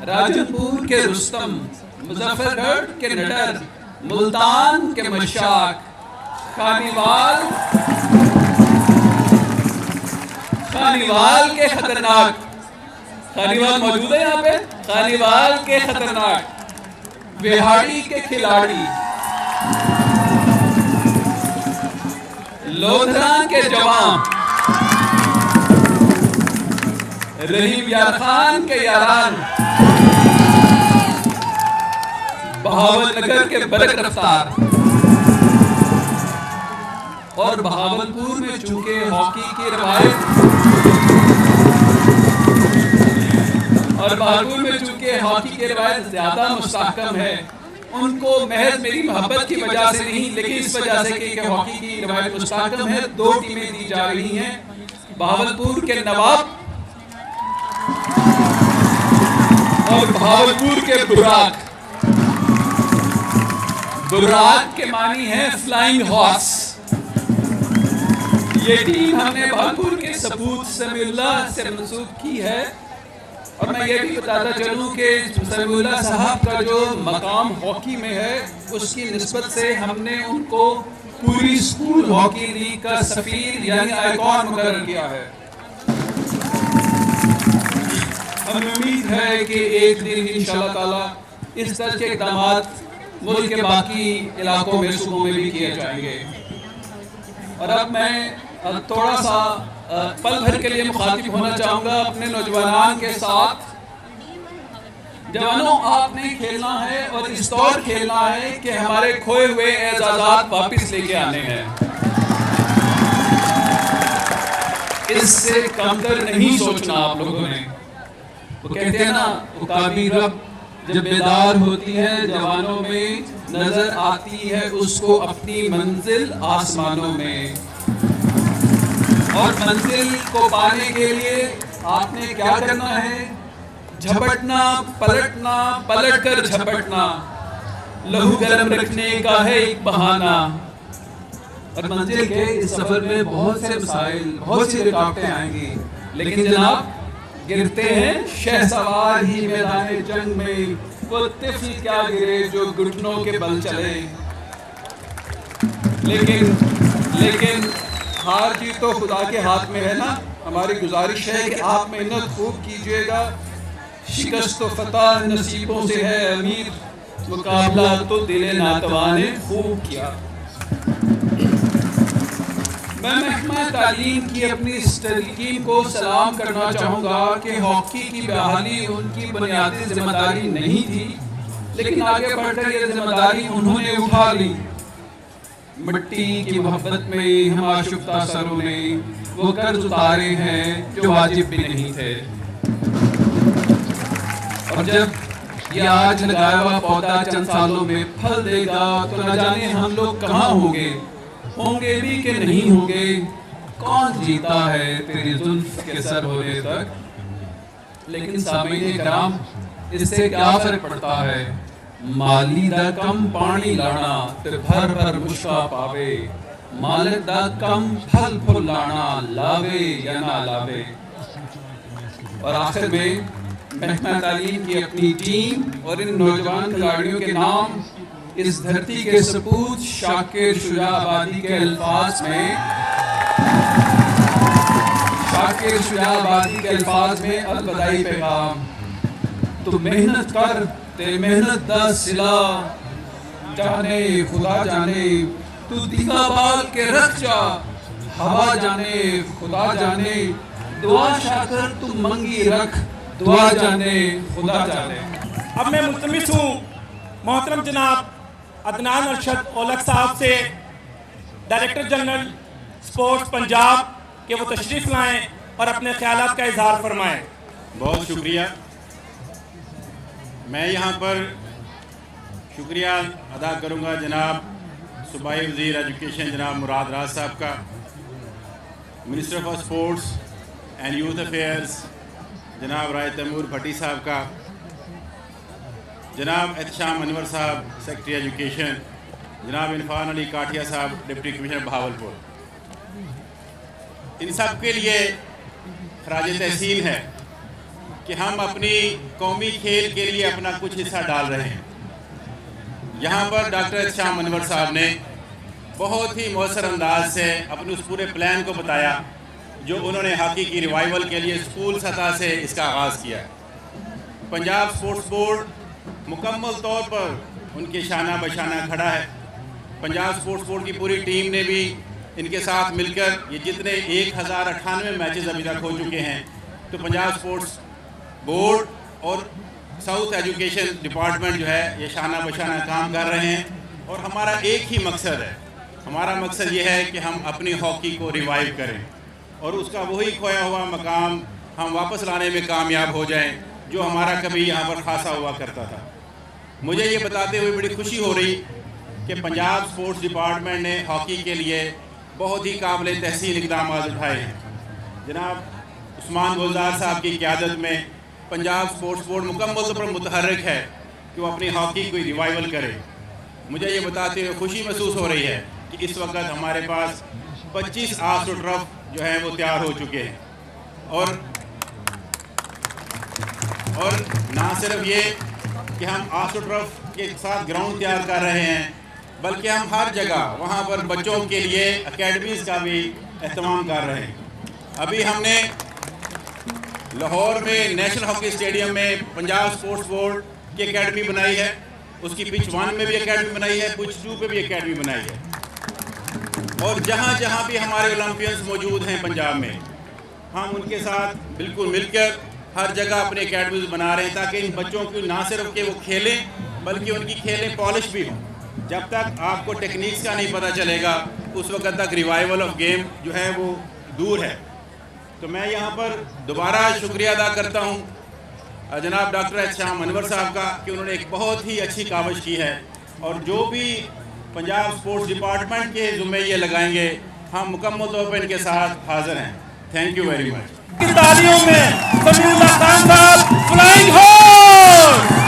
راجنپور کے رستم، مظفر گڑھ کے نڈر، ملتان کے مشاک، خانیوال کے خطرناک، خانیوال موجود ہے یہاں پہ، خانیوال کے خطرناک، وہاڑی کے کھلاڑی، لودھرا کے جوان، رحیم یار خان کے یاران، بہاول نگر کے برق رفتار۔ اور بہاولپور میں چونکہ ہاکی کی روایت زیادہ مستحکم ہے، ان کو محض میری محبت کی وجہ سے نہیں لیکن اس وجہ سے کہ ہاکی کی روایت مستحکم ہے، 2 ٹیمیں دی جا رہی ہیں، بہاولپور کے نواب اور بہاولپور کے براق۔ براق کے معنی ہے فلائنگ ہارس۔ یہ ٹیم ہم نے بہاولپور کے ثبوت سمیع اللہ سے منسوب کی ہے، اور میں یہ بھی بتاتا چلوں کہ سمیع اللہ صاحب کا جو مقام ہاکی میں ہے اس کی نسبت سے ہم نے ان کو پوری اسکول ہاکی لیگ کا سفیر یعنی آئیکن مقرر کیا ہے۔ ہمیں امید ہے کہ ایک دن انشاءاللہ تعالی اس طرح کے اقدامات ملک کے باقی علاقوں میں صوبوں میں بھی کیے جائیں گے۔ اور اب میں تھوڑا سا پل بھر کے لیے مخاطب ہونا چاہوں گا اپنے نوجوانان کے ساتھ۔ جوانوں، آپ نے کھیلنا ہے اور اس طور کھیلنا ہے کہ ہمارے کھوئے ہوئے اعزازات واپس لے کے آنے ہیں، اس سے کم تر نہیں سوچنا آپ لوگوں نے۔ وہ کہتے ہیں نا، عقابی رب جب بیدار ہوتی ہے جوانوں میں، نظر آتی ہے اس کو اپنی منزل آسمانوں میں، اور منزل کو پانے کے لیے آپ نے کیا کرنا ہے؟ جھپٹنا، پلٹنا، پلٹ کر جھپٹنا، لہو گرم رکھنے کا ہے ایک بہانہ۔ اور منزل کے اس سفر میں بہت سے مسائل، بہت سی رکاوٹیں آئیں گی، لیکن جناب گرتے ہیں شہسوار ہی میدان جنگ میں، وہ طفل کیا گرے جو گھٹنوں کے بل چلے۔ لیکن ہار جیت تو خدا کے ہاتھ میں ہے نا۔ ہماری گزارش ہے کہ آپ محنت خوب کیجئے گا، شکست و فتح نصیبوں سے ہے امیر، مقابلہ تو دل ناتواں نے خوب کیا۔ میں محکمہ تعلیم کی اپنی اس ٹیم کو سلام کرنا چاہوں گا کہ ہاکی کی بحالی ان کی بنیادی ذمہ داری نہیں تھی، لیکن آگے بڑھ کر یہ ذمہ داری انہوں نے اٹھا لی۔ مٹی کی محبت میں ہم آشفتہ سروں نے وہ قرض اتارے ہیں جو واجب بھی نہیں تھے، اور جب یہ آج لگایا ہوا پودا چند سالوں میں پھل دے گا تو نہ جانے ہم لوگ کہاں ہوں گے بھی کہ نہیں ہوں گے۔ کون جیتا ہے تیری زلف کے سر ہونے تک؟ لیکن سامعین کرام، اس سے کیا فرق پڑتا ہے؟ مالی دا کم پانی لانا تے بھر بھر مشکا پاوے، مالک دا کم پھل پھل لانا لاوے یا نہ لاوے۔ اور آخر میں محکمہ تعلیم کی اپنی ٹیم اور ان نوجوان کھلاڑیوں کے نام اس دھرتی کے سپوت شاکر شجاع آبادی کے الفاظ میں الوداعی پیغام۔ تو محنت کر تے محنت دا صلہ، جانے خدا جانے تو دیگا بال کے رکھ جا، ہوا جانے خدا جانے دعا شاکر تو منگی رکھ، دعا جانے خدا جانے۔ اب میں ملتمس ہوں محترم جناب عدنان ارشد اولک صاحب سے، ڈائریکٹر جنرل سپورٹس پنجاب، کہ وہ تشریف لائیں اور اپنے خیالات کا اظہار فرمائیں۔ بہت شکریہ۔ میں یہاں پر شکریہ ادا کروں گا جناب صوبائی وزیر ایجوکیشن جناب مراد راز صاحب کا، minister for sports and youth affairs جناب رائے تیمور بھٹی صاحب کا، جناب احتشام انور صاحب سیکرٹری ایجوکیشن، جناب عرفان علی کاٹھیا صاحب ڈپٹی کمشنر بہاولپور۔ ان سب کے لیے خراج تحسین ہے کہ ہم اپنی قومی کھیل کے لیے اپنا کچھ حصہ ڈال رہے ہیں. یہاں پر ڈاکٹر احتشام انور صاحب نے بہت ہی مؤثر انداز سے اپنے اس پورے پلان کو بتایا جو انہوں نے ہاکی کی ریوائول کے لیے اسکول سطح سے اس کا آغاز کیا. پنجاب اسپورٹس بورڈ مکمل طور پر ان کے شانہ بشانہ کھڑا ہے. پنجاب اسپورٹس بورڈ کی پوری ٹیم نے بھی ان کے ساتھ مل کر یہ جتنے 1098 میچز ابھی تک ہو چکے ہیں تو پنجاب اسپورٹس بورڈ اور ساؤتھ ایجوکیشن ڈپارٹمنٹ جو ہے یہ شانہ بشانہ کام کر رہے ہیں. اور ہمارا ایک ہی مقصد ہے, ہمارا مقصد یہ ہے کہ ہم اپنی ہاکی کو ریوائیو کریں اور اس کا وہی کھویا ہوا مقام ہم واپس لانے میں کامیاب ہو جائیں جو ہمارا کبھی یہاں پر خاصا ہوا کرتا تھا. مجھے یہ بتاتے ہوئے بڑی خوشی ہو رہی کہ پنجاب اسپورٹس ڈپارٹمنٹ نے ہاکی کے لیے بہت ہی قابل تحسین اقدامات اٹھائے ہیں. جناب عثمان گلزار صاحب کی قیادت میں پنجاب اسپورٹس بورڈ مکمل طور پر متحرک ہے کہ وہ اپنی ہاکی کو ریوائیول کرے. مجھے یہ بتاتے ہوئے خوشی محسوس ہو رہی ہے کہ اس وقت ہمارے پاس 25 آسٹرو ٹرف جو ہیں وہ تیار ہو چکے ہیں. اور نہ صرف یہ کہ ہم آسٹرو ٹرف کے ساتھ گراؤنڈ تیار کر رہے ہیں بلکہ ہم ہر جگہ وہاں پر بچوں کے لیے اکیڈمیز کا بھی اہتمام کر رہے ہیں. ابھی ہم نے لاہور میں نیشنل ہاکی اسٹیڈیم میں پنجاب اسپورٹس بورڈ کی اکیڈمی بنائی ہے. اس کی پچ 1 میں بھی اکیڈمی بنائی ہے, پچ 2 پہ بھی اکیڈمی بنائی ہے. اور جہاں جہاں بھی ہمارے اولمپئنز موجود ہیں پنجاب میں ہم ان کے ساتھ بالکل مل کر ہر جگہ اپنے اکیڈمیز بنا رہے ہیں تاکہ ان بچوں کو نہ صرف کہ وہ کھیلیں بلکہ ان کی کھیلیں پالش بھی ہوں. جب تک آپ کو ٹیکنیکس کا نہیں پتہ چلے گا اس وقت تک ریوائیول آف گیم جو ہے وہ دور ہے. تو میں یہاں پر دوبارہ شکریہ ادا کرتا ہوں جناب ڈاکٹر احتشام انور صاحب کا کہ انہوں نے ایک بہت ہی اچھی کاوش کی ہے. اور جو بھی پنجاب اسپورٹس ڈپارٹمنٹ کے ذمہ یہ لگائیں گے ہم مکمل طور پر ان کے ساتھ حاضر ہیں. Thank you very much. تالیوں میں سمیع اللہ خان صاحب فلائنگ ہارس.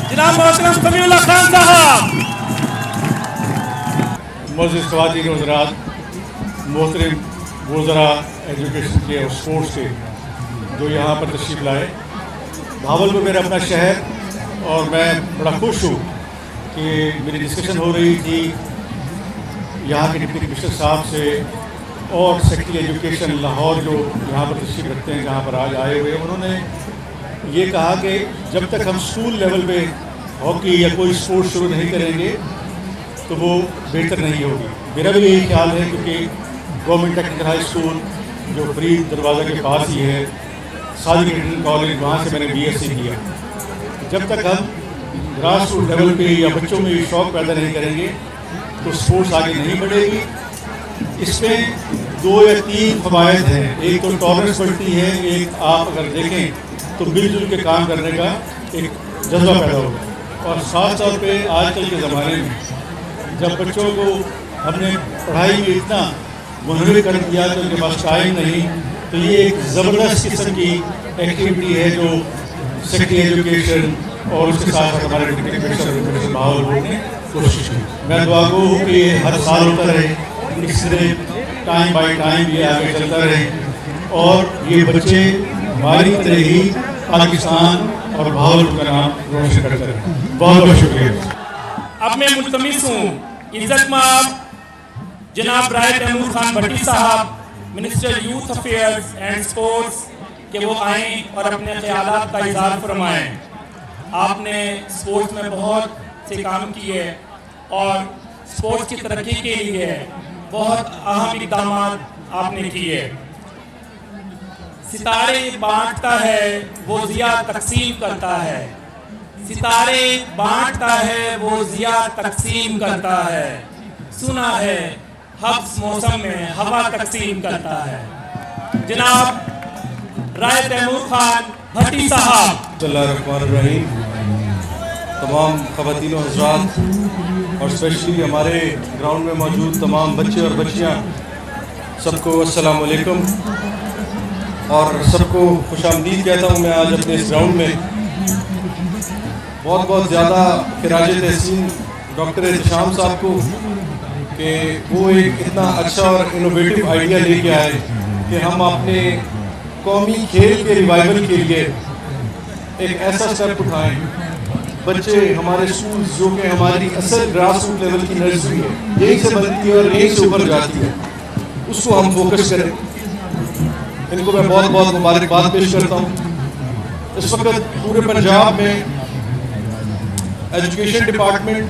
جناب محترم سمیع اللہ خان صاحب. معزز خواتین و حضرات, محترم وزراء ایجوکیشن کے اور اسپورٹس کے جو یہاں پر تشریف لائے. بھاولپور میرا اپنا شہر اور میں بڑا خوش ہوں کہ میری ڈسکشن ہو رہی تھی یہاں کے ڈپٹی کمشنر صاحب سے اور سیکرٹری ایجوکیشن لاہور جو یہاں پر تشریف رکھتے ہیں جہاں پر آج آئے ہوئے. انہوں نے یہ کہا کہ جب تک ہم اسکول لیول پہ ہاکی یا کوئی اسپورٹ شروع نہیں کریں گے تو وہ بہتر نہیں ہوگی. میرا بھی یہی خیال ہے کیونکہ گورنمنٹ ٹیکنیکل ہائی اسکول جو فرید دروازہ کے پاس ہی ہے, صادق انٹرنیشنل کالج, وہاں سے میں نے BSc کیا. جب تک ہم گراس روٹ لیول پہ یا بچوں میں شوق پیدا نہیں کریں گے تو اسپورٹس آگے نہیں بڑھے گی. اس میں 2 یا 3 فوائد ہیں. ایک تو ٹالرنس بڑھتی ہے, ایک آپ اگر دیکھیں تو مل جل کے کام کرنے کا ایک جذبہ پیدا ہوگا. اور خاص طور پہ آج کل کے زمانے میں جب بچوں کو ہم نے پڑھائی میں اتنا منہمک کر دیا تو ان کے پاس ٹائم نہیں, تو یہ ایک زبردست قسم کی ایکٹیویٹی ہے جو سیکرٹری ایجوکیشن اور اس کے ساتھ ہمارے ڈپٹی کمشنر بھاولپور نے کوشش کی. میں دعا گو ہوں کہ یہ ہر سال ہوتا رہے, اس طرح ٹائم بائی ٹائم یہ آگے چلتا رہے اور یہ بچے ہماری طرح ہی پاکستان اور بھاولپور کا نام روشن کرتے رہے. بہت بہت شکریہ. اب میں ملتمس ہوں عزت مآب جناب رائے تیمور خان بھٹی صاحب, minister youth affairs and sports, کہ وہ آئیں اور اپنے خیالات کا اظہار فرمائیں. آپ نے اسپورٹس میں بہت سے کام کیے اور اسپورٹس کی ترقی کے لیے بہت اہم اقدامات آپ نے کیے. ستارے بانٹتا ہے وہ ضیا تقسیم کرتا ہے, ستارے بانٹتا ہے وہ ضیا تقسیم کرتا ہے, سنا ہے حبس موسم میں ہوا تقسیم کرتا ہے. جناب رائے تیمور خان بھٹی صاحب. بسم اللہ الرحمن الرحیم. تمام خواتین و حضرات اور اسپیشلی ہمارے گراؤنڈ میں موجود تمام بچے اور بچیاں, سب کو السلام علیکم اور سب کو خوش آمدید کہتا ہوں. میں آج اپنے اس گراؤنڈ میں بہت بہت زیادہ خراج تحسین ڈاکٹر احتشام صاحب کو کہ وہ ایک اتنا اچھا اور انوویٹو آئیڈیا لے کے آئے کہ ہم اپنے قومی کھیل کے ریوائول کے لیے ایک ایسا اسٹیپ اٹھائیں. بچے ہمارے اسکولز جو کہ ہماری اصل گراس روٹ لیول کی نرسری ہے, یہیں سے بنتی ہے اور یہیں سے اوپر جاتی ہے, اس کو ہم فوکس کریں. ان کو میں بہت بہت مبارکباد پیش کرتا ہوں. اس وقت پورے پنجاب میں ایجوکیشن ڈپارٹمنٹ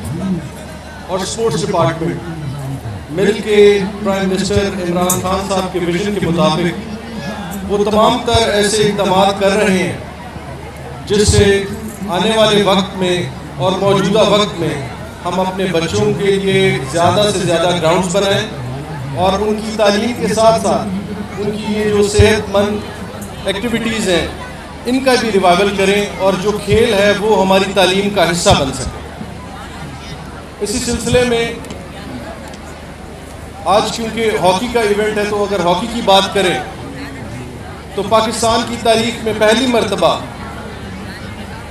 اور اسپورٹس ڈپارٹمنٹ مل کے پرائم منسٹر عمران خان صاحب کے ویژن کے مطابق وہ تمام تر ایسے اقدامات کر رہے ہیں جس سے آنے والے وقت میں اور موجودہ وقت میں ہم اپنے بچوں کے لیے زیادہ سے زیادہ گراؤنڈز بنائیں اور ان کی تعلیم کے ساتھ ساتھ ان کی یہ جو صحت مند ایکٹیویٹیز ہیں ان کا بھی ریوائول کریں اور جو کھیل ہے وہ ہماری تعلیم کا حصہ بن سکے. اسی سلسلے میں آج کیونکہ ہاکی کا ایونٹ ہے تو اگر ہاکی کی بات کریں تو پاکستان کی تاریخ میں پہلی مرتبہ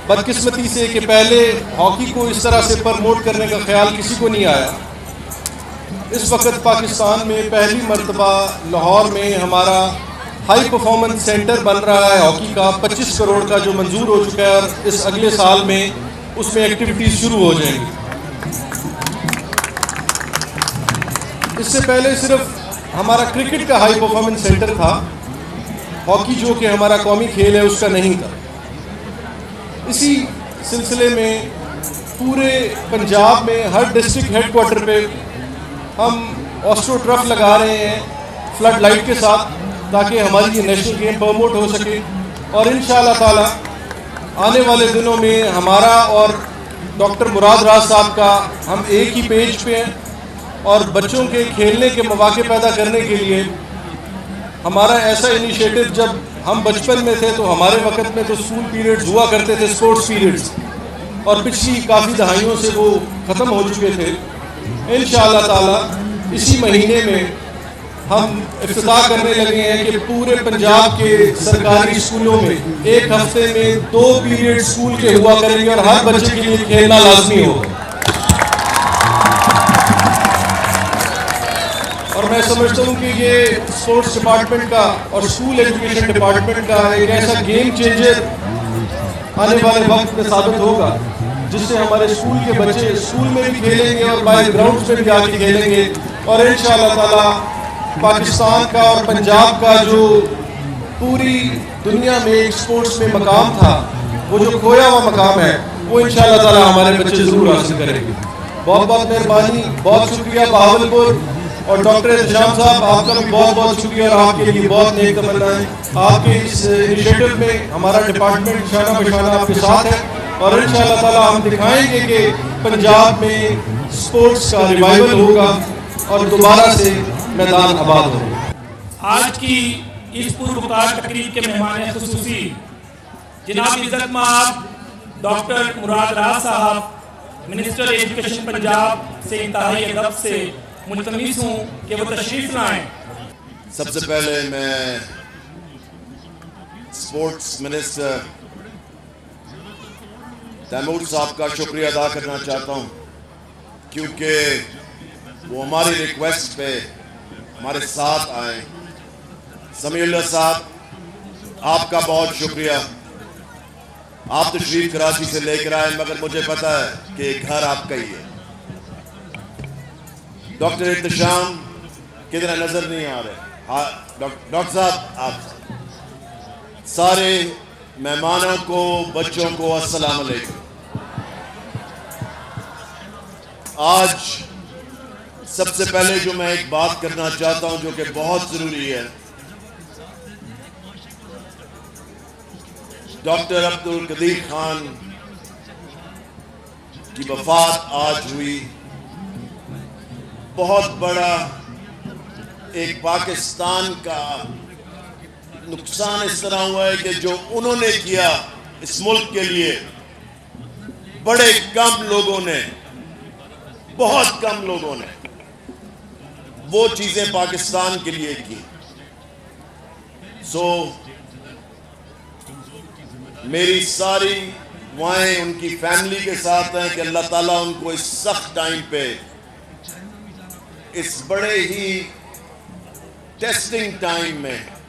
بدقسمتی سے کہ پہلے ہاکی کو اس طرح سے پروموٹ کرنے کا خیال کسی کو نہیں آیا. اس وقت پاکستان میں پہلی مرتبہ لاہور میں ہمارا ہائی پرفارمنس سینٹر بن رہا ہے ہاکی کا, 25 کروڑ کا جو منظور ہو چکا ہے اور اس اگلے سال میں اس میں ایکٹیویٹیز شروع ہو جائیں گی. اس سے پہلے صرف ہمارا کرکٹ کا ہائی پرفارمنس سینٹر تھا, ہاکی جو کہ ہمارا قومی کھیل ہے اس کا نہیں تھا. اسی سلسلے میں پورے پنجاب میں ہر ڈسٹرکٹ ہیڈ کوارٹر پہ ہم آسٹرو ٹرف لگا رہے ہیں فلڈ لائٹ کے ساتھ تاکہ ہماری یہ نیشنل گیم پروموٹ ہو سکے. اور انشاءاللہ تعالی آنے والے دنوں میں ہمارا اور ڈاکٹر مراد راز صاحب کا ہم ایک ہی پیج پہ ہیں اور بچوں کے کھیلنے کے مواقع پیدا کرنے کے لیے ہمارا ایسا انیشیٹو, جب ہم بچپن میں تھے تو ہمارے وقت میں تو اسکول پیریڈز ہوا کرتے تھے اسپورٹس پیریڈز, اور پچھلی کافی دہائیوں سے وہ ختم ہو چکے تھے. انشاءاللہ تعالی اسی مہینے میں ہم افتتاح کرنے لگے ہیں کہ پورے پنجاب کے سرکاری اسکولوں میں ایک ہفتے میں 2 پیریڈ اسکول کے ہوا کریں گے اور ہر بچے کے لیے کھیلنا لازمی ہوگا. اور میں سمجھتا ہوں کہ یہ اسپورٹس ڈپارٹمنٹ کا اور اسکول ایجوکیشن ڈپارٹمنٹ کا ایک ایسا گیم چینجر آنے والے وقت میں ثابت ہوگا جس سے ہمارے اسکول کے بچے اسکول میں بھی کھیلیں گے اور باہر گراؤنڈز میں بھی آ کے کھیلیں گے. اور انشاءاللہ تعالی پاکستان کا اور پنجاب کا جو پوری دنیا میں ایک اسپورٹس میں مقام تھا, وہ جو کھویا ہوا مقام ہے, وہ انشاءاللہ تعالی ہمارے بچے ضرور حاصل کریں گے. بہت بہت مہربانی, بہت شکریہ بہاولپور اور ڈاکٹر احتشام صاحب, آپ کا بھی بہت بہت شکریہ اور آپ کے لیے بہت نیک تمنائیں. آپ کے اس انیشیٹو میں ہمارا ڈپارٹمنٹ شانہ بشانہ آپ کے ساتھ ہے اور انشاءاللہ تعالی ہم دکھائیں گے کہ پنجاب میں اسپورٹس کا ریوائول ہوگا اور دوبارہ سے میدان آباد ہوگا. آج کی اس پرمختار تقریب کے مہمان خصوصی جناب عزت مآب ڈاکٹر مراد راز صاحب, منسٹر ایجوکیشن پنجاب سے انتہائی ادب سے ملتمس ہوں کہ وہ تشریف لائیں. سب سے پہلے میں اسپورٹس منسٹر تیمور صاحب کا شکریہ ادا کرنا چاہتا ہوں کیونکہ وہ ہماری ریکویسٹ پہ ہمارے ساتھ آئے. سمیع اللہ صاحب, آپ کا بہت شکریہ. آپ تشریف کراچی سے لے کر آئے مگر مجھے پتا ہے کہ گھر آپ کا ہی ہے. ڈاکٹر احتشام کدھر نظر نہیں آ رہے, ڈاکٹر صاحب آپ سارے مہمانوں کو, بچوں کو السلام علیکم. آج سب سے پہلے جو میں ایک بات کرنا چاہتا ہوں جو کہ بہت ضروری ہے, ڈاکٹر عبدالقدیر خان کی وفات آج ہوئی. بہت بڑا ایک پاکستان کا نقصان اس طرح ہوا ہے کہ جو انہوں نے کیا اس ملک کے لیے بڑے کم لوگوں نے, بہت کم لوگوں نے وہ چیزیں پاکستان کے لیے کی. سو میری ساری دعائیں ان کی فیملی کے ساتھ ہیں کہ اللہ تعالیٰ ان کو اس سخت ٹائم پہ, اس بڑے ہی ٹیسٹنگ ٹائم میں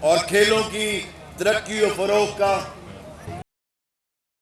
اور کھیلوں کی ترقی و فروغ کا